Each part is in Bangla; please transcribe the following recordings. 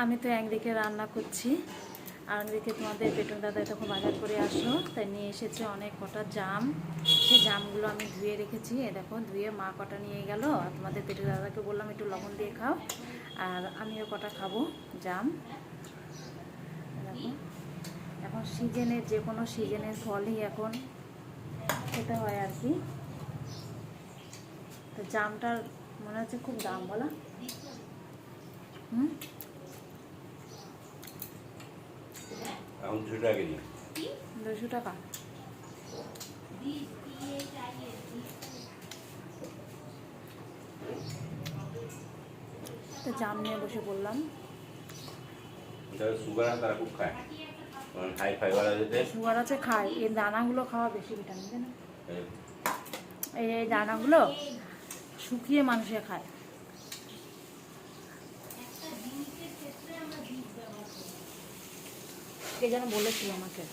আমি তো একদিকে রান্না করছি আর একদিকে তোমাদের পেটুন দাদা তখন বাজার করে আসলো, তাই নিয়ে এসেছে অনেক কটা জাম। সেই জামগুলো আমি ধুয়ে রেখেছি, এ দেখো ধুয়ে মা কটা নিয়ে গেল। আর তোমাদের পেটুন দাদাকে বললাম একটু লবণ দিয়ে খাও, আর আমিও কটা খাবো জাম। দেখো এখন সিজনের যে কোনো সিজনের ফলই এখন খেতে হয় আর কি। তো জামটার মনে হচ্ছে খুব দাম, বলা হুম 200 টাকা। তো জাম নিয়ে বসে পড়লাম। সুগার আছে, খায় এই দানাগুলো খাওয়া বেশি ভিটামিন, তাই না? এই দানাগুলো শুকিয়ে মানুষে খায়। কে যেন বলেছিল আমাকে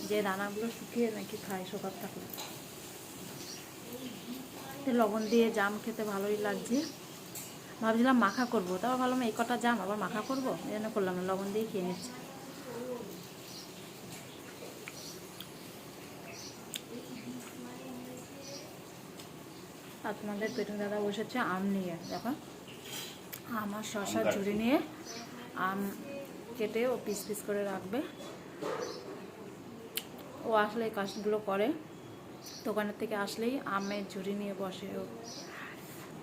যে দানাগুলো শুকিয়ে নাকি খায় সুগার থাকলে। লবণ দিয়ে জাম খেতে ভালোই লাগছে। ভাবছিলাম মাখা করবো, তারপর ভাবলাম এই কটা জাম আবার মাখা করবো, এই জন্য করলাম না, লবণ দিয়ে খেয়ে নিচ্ছি। আর তোমাদের পেটুন দাদা বসেছে আম নিয়ে, দেখো আমার শসা ঝুড়ি নিয়ে আম কেটে ও পিস পিস করে রাখবে। ও আসলে এই কাজগুলো করে, দোকানের থেকে আসলেই আমের ঝুড়ি নিয়ে বসে ও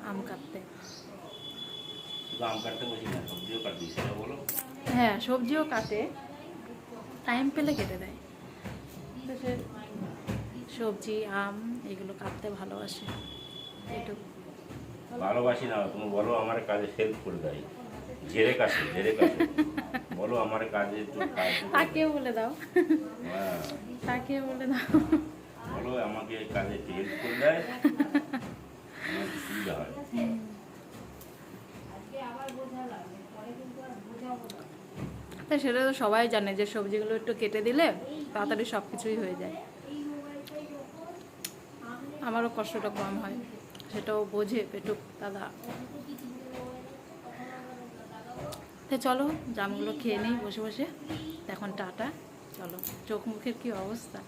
আম কাটতে। হ্যাঁ, সবজিও কাটে, টাইম পেলে কেটে দেয়। সে সবজি আম এগুলো কাটতে ভালোবাসে। একটু ভালোবাসি না, তুমি বলো আমার কাজে হেল্প করে দেয়, ঝেড়ে কাছে বলো আমার কাজে একটু তাকে বলে দাও, হ্যাঁ তাকে বলে দাও, বলো আমাকে কাজে হেল্প করে দেয়, আমার সুবিধা হয়। তা সেটা তো সবাই জানে যে সবজিগুলো একটু কেটে দিলে তাড়াতাড়ি সব কিছুই হয়ে যায়। আমারও কষ্টটা কম হয়, সেটাও বোঝে পেটুক দাদা। তো চলো জামগুলো খেয়ে নিই বসে বসে। এখন টাটা, চলো। চোখ মুখের কি অবস্থা!